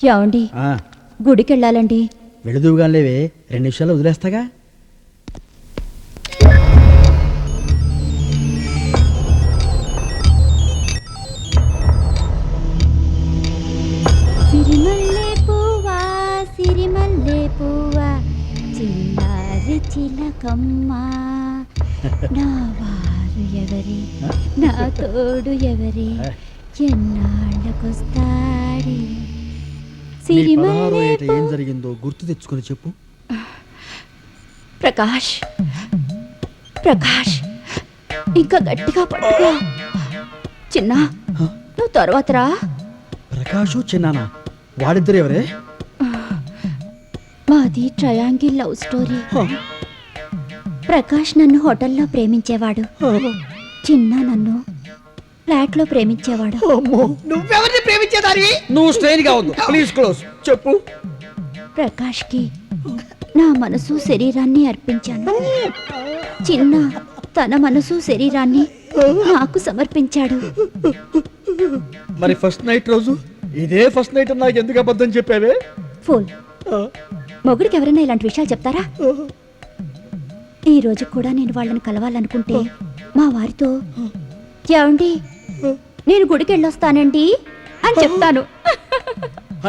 ఏమండి గుడికి వెళ్ళాలండి. వెళుదువుగా లేవే, 2 నిమిషాలు వదిలేస్తాగా. సిరిమల్లె పువ్వా సిరిమల్లె పువ్వా చిన్నారి చిలకమ్మ నా వారు ఎవరి నా తోడు ఎవరి ఎన్నాళ్ళకొస్తాడి. సిరిమల్లె ఏం జరిగిందో గుర్తు తెచ్చుకొని చెప్పు. ప్రకాష్ ప్రకాష్ ఇంకా గట్టిగా పట్టుకో. చిన్న నువ్వు తర్వాత రా. ప్రకాషు చిన్నానా వాడిద్దరు ఎవరే? మాది ట్రయాంగిల్ లవ్ స్టోరీ. ప్రకాష్ నన్ను హోటల్లో ప్రేమించేవాడు, చిన్న నన్ను ఫ్లాట్ లో ప్రేమించేవాడు. నువ్వెవరిని ప్రేమించేదానివి? నువ్వు స్ట్రెయిన్ గా ఉంది. ప్లీజ్ క్లోజ్ చెప్పు. ప్రకాష్ కి నా మనసు శరీరాన్ని అర్పించాను. చిన్న తన మనసు శరీరాన్ని నాకు సమర్పించాడు. మరి ఫస్ట్ నైట్ రోజు ఇదే ఫస్ట్ నైట్ నాకు ఎందుకు అబద్ధం చెప్పావే? ఫోన్ మొగుడికి ఎవరైనా ఇలాంటి విషయాలు చెప్తారా? ఈ రోజు కూడా నేను వాళ్ళని కలవాలనుకుంటే మా వారితో ఏమండి నేను గుడికి వెళ్ళొస్తానండి అని చెప్తాను.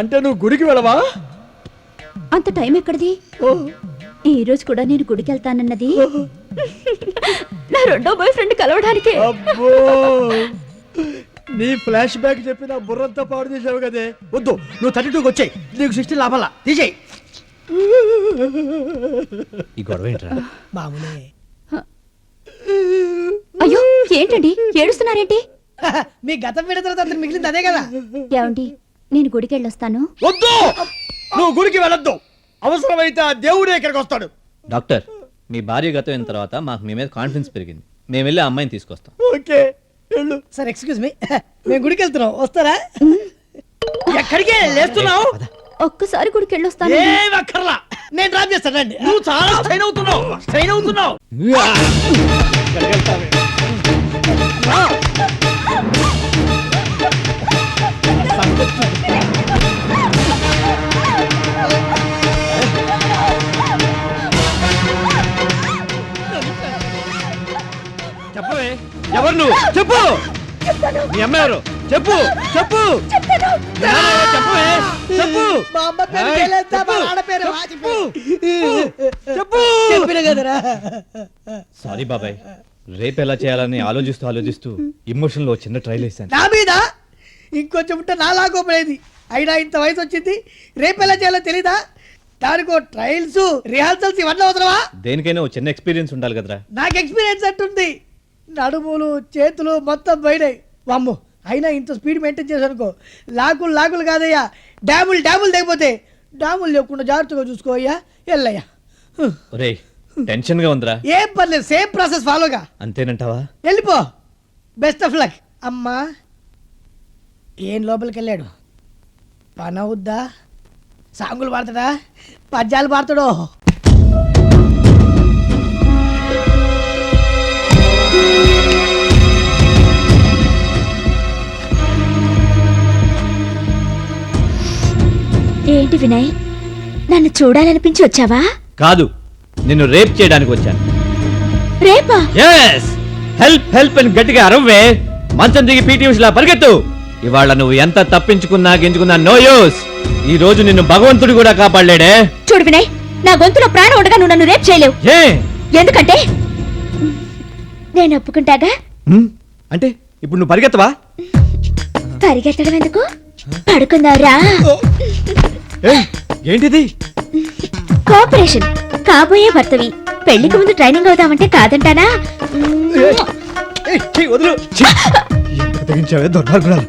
అంటే నువ్వు గుడికి వెళ్ళవా? అంత టైం ఎక్కడిది? ఈ రోజు కూడా నేను గుడికి వెళ్తానన్నది నా రెండో బాయ్ ఫ్రెండ్ కలవడానికి. అబ్బో నీ ఫ్లాష్ బ్యాక్ చెప్పి నా బుర్రంతా పాడు చేసావు కదే. వద్దు, నువ్వు 32కి వచ్చాయి, నీకు 16 లాభాలా తీసేయి. ఈ గొడవ ఏంట్రా? మామూలే. అయ్యో ఏంటండి ఏడుస్తున్నారేంటి? మీ గతం విడతల తర్వాత మిగిలింది అదే కదా. ఏమండి నేను గుడికి వెళ్ళొస్తాను. వద్దు, నువ్వు గుడికి వెళ్ళొద్దు. అవసరమైతే ఆ దేవుడే ఇక్కడికి వస్తాడు. డాక్టర్, మీ భార్య గతం అయిన తర్వాత మాకు మీ మీద కాన్ఫిడెన్స్ పెరిగింది. మేము వెళ్ళి ఆ అమ్మాయిని తీసుకొస్తాం. ఓకే వెళ్ళు. సార్ ఎక్స్క్యూజ్ మీ, మేము గుడికి వెళ్తున్నాం, వస్తారా? ఎక్కడికి లేస్తున్నావు? ఒక్కసారి గుడికి వెళ్ళొస్తాను. ఏం అక్కర్లా, నేను డ్రాప్ చేస్తానండి. నువ్వు చాలా స్ట్రైన్ అవుతున్నావు. చెప్పవే, ఎవరు నువ్వు? చెప్పు. మీ అమ్మ ఎవరు? చెప్పు చెప్పు చెప్పవే, చెప్పు. మా అమ్మ పేరు జయలలిత, మా నాన్న పేరు వాజ్పేయి. చెప్పు. చెప్పిన కదరా. సారీ బాబాయ్, రేపు ఎలా చేయాలని ఆలోచిస్తూ ఇమోషన్లో చిన్న ట్రైల్ వేసాను. నా మీద ఇంకొంచెం ఉంటే నా లాగోపోయేది. అయినా ఇంత వయసు వచ్చింది, రేపు ఎలా చేయాలో తెలీదా? దానికో ట్రయల్స్ రిహార్సల్స్ ఇవన్నీ అవసరమా? దేనికైనా ఓ చిన్న ఎక్స్పీరియన్స్ ఉండాలి కదరా. నాకు ఎక్స్పీరియన్స్ అంటుంది. నడుములు చేతులు మొత్తం పోయినాయి. వామ్మో, అయినా ఇంత స్పీడ్ మెయింటైన్ చేశానుకో లాగులు కాదయ్యా, డ్యాములు దిగిపోతే. డ్యాములు లేకుండా జాగ్రత్తగా చూసుకో అయ్యా. వెళ్ళయ్యా. ఒరేయ్, టెన్షన్ గా ఉందిరా. ఏం పర్లేదు, సేమ్ ప్రాసెస్ ఫాలోగా. అంతేనంటావా? వెళ్ళిపో, బెస్ట్ ఆఫ్ లక్. అమ్మా ఏం లోపలికి వెళ్ళాడు? పని అవుద్దా? సాంగులు పాడతాడా? పద్యాలు పాడతాడో? ఏంటి వినయ్, నన్ను చూడాలనిపించి వచ్చావా? కాదు, నిన్ను రేప్ చేయడానికి వచ్చాను. రేపా? yes హెల్ప్ అని గట్టిగా అరవ్వే. మంచం దిగి పీటీ ఉషలా పరిగెత్తు. ఇవాళ నువ్వు ఎంత తప్పించుకున్నా గింజుకున్నా నో యూస్. ఈ రోజు నిన్ను భగవంతుడు కూడా కాపాడలేడే. చూడు వినయ్, నా గొంతులో ప్రాణం ఉండగా నువ్వు నన్ను రేప్ చేయలేవు. ఎందుకంటే నేను ఒప్పుకుంటాగా. అంటే ఇప్పుడు నువ్వు పరిగెత్తవా? పరిగెత్తడం ఎందుకు, పడుకుందావురా. ఏంటిది? కోఆపరేషన్. కాబోయే భర్తవి, పెళ్లికి ముందు ట్రైనింగ్ అవుదామంటే కాదంటానా? వదులు. తెగించావే దుర్మార్గురాలు.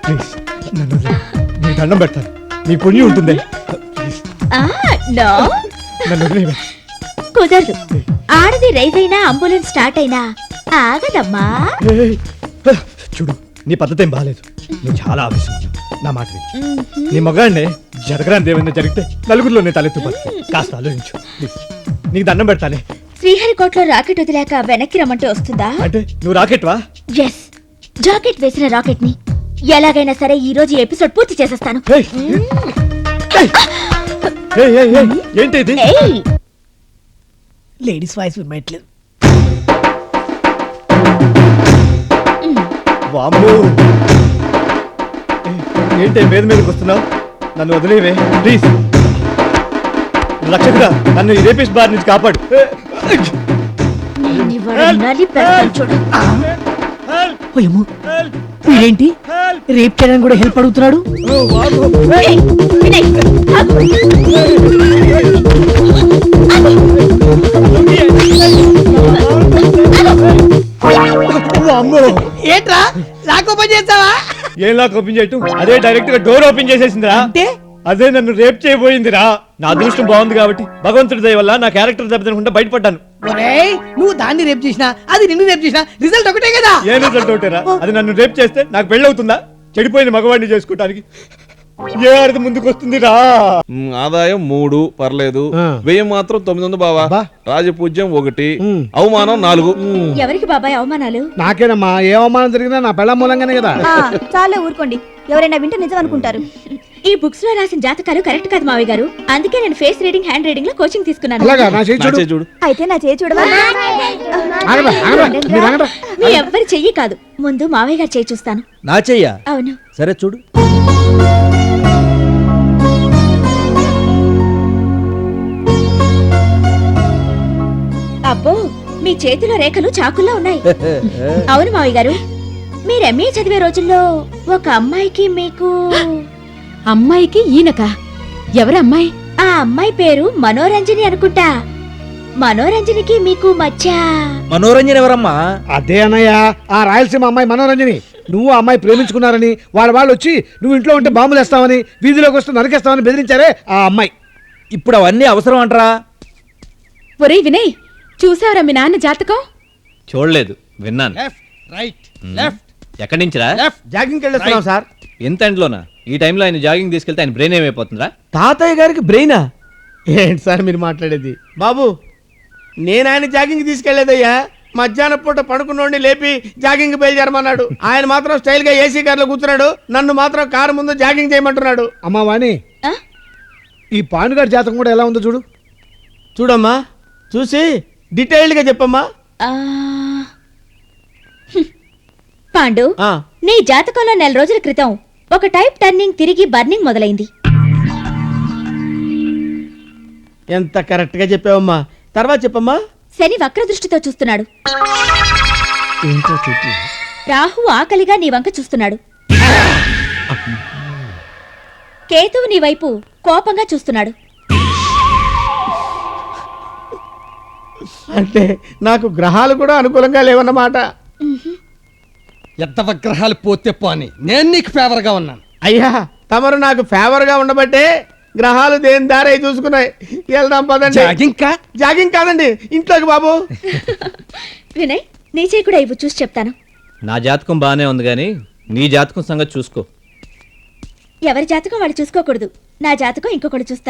ప్లీజ్ నన్ను నీ దండం పెడతాను, నీ పుణ్యం ఉంటుంది. కుదరదు. ఆడది రైజ్ అయినా అంబులెన్స్ స్టార్ట్ అయినా ఆగదమ్మా. చూడు, నీ పద్ధతి ఏం బాగాలేదు. నువ్వు చాలా ఆవేశం. నా మాట విను. నీ మగాడినే జరగరాని ఏమైనా జరిగితే నలుగురిలో నేను తలెత్తుపో. కాస్త ఆలోచించు ప్లీజ్. నీకు దండం పెడతానే. శ్రీహరికోటలో రాకెట్ వదిలాక వెనక్కి రమ్మంటే వస్తుందా? అంటే నువ్వు రాకెట్ వా? ఎస్, జాకెట్ వేసిన రాకెట్ ని ఎలాగైనా సరే ఈ రోజు ఈ ఎపిసోడ్ పూర్తి చేసేస్తాను. ఏయ్! ఏయ్, ఏయ్, ఏయ్, ఏంటి ఇది? ఏయ్! లేడీస్ వాయిస్ వినట్లేదు. వామ్మో! ఏంటి మీద మీదకి వస్తున్నావు? నన్ను వదిలేవే ప్లీజ్. రక్షకుడా, నన్ను ఈ రేపిస్ట్ బార్ నుంచి కాపాడు. నేను ఇవాళ నలిపేస్తాను చూడు. ఓయమ్మో, వీడేంటి రేప్ చేయడానికి కూడా హెల్ప్ అడుగుతున్నాడు. ఏయ్, వినయ్, ఆగు. వామ్మో! ఏంట్రా లాక్ ఓపెన్ చేస్తావా? ఏం లాక్ ఓపెన్ చేయటం? అదే డైరెక్ట్ గా డోర్ ఓపెన్ చేసేసిందిరా. అంటే అదే నన్ను రేప్ చేయబోయిందిరా. నా అదృష్టం బాగుంది కాబట్టి భగవంతుడి దయ వల్ల నా క్యారెక్టర్ దెబ్బతినకుండా బయటపడ్డాను. ఒరేయ్, నువ్వు దాన్ని రేప్ చేసినా అది నిన్ను రేప్ చేసినా రిజల్ట్ ఒకటే కదా. ఏ రిజల్ట్ ఒకటేరా? అది నన్ను రేప్ చేస్తే నాకు పెళ్ళవుతుందా? చెడిపోయిన మగవాడిని చేసుకోవటానికి ఏ ఆడది ముందుకు వస్తుందిరా? ఆదాయం 3 పర్లేదు, వ్యయం మాత్రం 900 బావా. రాజపూజ్యం 1, అవమానం 4. ఎవరికి బాబాయ్ అవమానాలు? నాకేనమ్మా, ఏ అవమానం జరిగినా నా పెళ్ళ మూలంగానే కదా. చాలే ఊరుకోండి, ఎవరైనా వింటే నిజం అనుకుంటారు. ఈ బుక్స్ లో రాసిన జాతకాలు కరెక్ట్ కాదు మావయ్య గారు. అందుకే నేను ఫేస్ రీడింగ్, హ్యాండ్ రీడింగ్ లో కోచింగ్ తీసుకున్నాను. అలాగా, నా చేయి చూడు. చూడు అయితే నా చేయి చూడవా? ఆగరా, ఆగరా, మీరు ఆగరా. మీ ఎవ్వరి చెయ్యి కాదు, ముందు మావయ్య గారు చేయి చూస్తాను. నా చెయ్యా? అవును. సరే చూడు. అబ్బో, మీ చేతిలో రేఖలు చాకుల్లో ఉన్నాయి. అవును మావయ్య గారు, మీరు ఎంఏ చదివే రోజుల్లో ఒక అమ్మాయికి మీకు అమ్మాయికి ఈయనక ఎవరమ్మాయి? ఆ అమ్మాయి పేరు మనోరంజని అనుకుంటా. మనోరంజనికి మీకు మధ్య మనోరంజన్ ఎవరమ్మా? అదే అన్నయ్య, ఆ రాయలసీమ అమ్మాయి మనోరంజని. నువ్వు ఆ అమ్మాయి ప్రేమించుకున్నారని వాళ్ళు వచ్చి నువ్వు ఇంట్లో ఉంటే బాంబులు వేస్తామని, వీధిలోకి వస్తూ నరికేస్తామని బెదిరించారే ఆ అమ్మాయి. ఇప్పుడు అవన్నీ అవసరం అంటారా? ఒరే వినయ్, చూసావరా మీ నాన్న జాతకం? చూడలేదు, విన్నాను. రైట్, లెఫ్ట్, ఎక్కడి నుంచిరా? జాగింగ్కి వెళ్ళొస్తున్నాం సార్. ఎంత ఎండ్లోనా? ఈ టైంలో ఆయన జాగింగ్ తీసుకెళ్తే ఆయన బ్రెయిన్ ఏమైపోతుందిరా? తాతయ్య గారికి బ్రెయినా? ఏంటి సార్ మీరు మాట్లాడేది? బాబు, నేను ఆయన జాగింగ్ తీసుకెళ్లేదయ్యా. మధ్యాహ్నం పూట పడుకున్నోడిని లేపి జాగింగ్ బయలుదేరమన్నాడు. ఆయన మాత్రం స్టైల్ గా ఏసీ కార్లో కూర్చున్నాడు, నన్ను మాత్రం కారు ముందు జాగింగ్ చేయమంటున్నాడు. అమ్మా వాణి, ఆ? ఈ పాండుగారి జాతకం కూడా ఎలా ఉందో చూడు. చూడమ్మా, చూసి డీటెయిల్డ్ గా చెప్పమ్మా. ఆ, పాండు, నీ జాతకంలో 4 రోజుల క్రితం ఒక టైప్ టర్నింగ్ తిరిగి బర్నింగ్ మొదలైంది. ఎంత కరెక్ట్ గా చెప్పావమ్మా. తర్వాత చెప్పమ్మా. శని వక్ర దృష్టితో చూస్తున్నాడు. ఏంటో చెప్పు. రాహు ఆకలిగా నీ వంక చూస్తున్నాడు. కేతువు నీ వైపు కోపంగా చూస్తున్నాడు. అంటే నాకు గ్రహాలు కూడా అనుకూలంగా లేవన్నమాట. ఎంత గ్రహాలు పోతే పోని, నేను నీకు ఫేవర్ గా ఉన్నాను. అయ్యా, తమరు నాకు ఫేవర్ గా ఉండబట్టే గ్రహాలు దేని దారే చూసుకున్నాయి. వెళ్దాం పదండి. జాగింగ్ కాదండి, ఇంట్లోకి బాబు. వినయ్, నీ చేయి కూడా ఇవ్వు, చూసి చెప్తాను. నా జాతకం బానే ఉంది కానీ నీ జాతకం సంగతి చూసుకో. ఎవరి జాతకం వాళ్ళు చూసుకోకూడదు. నా జాతకం ఇంకొకరు చూస్తారు.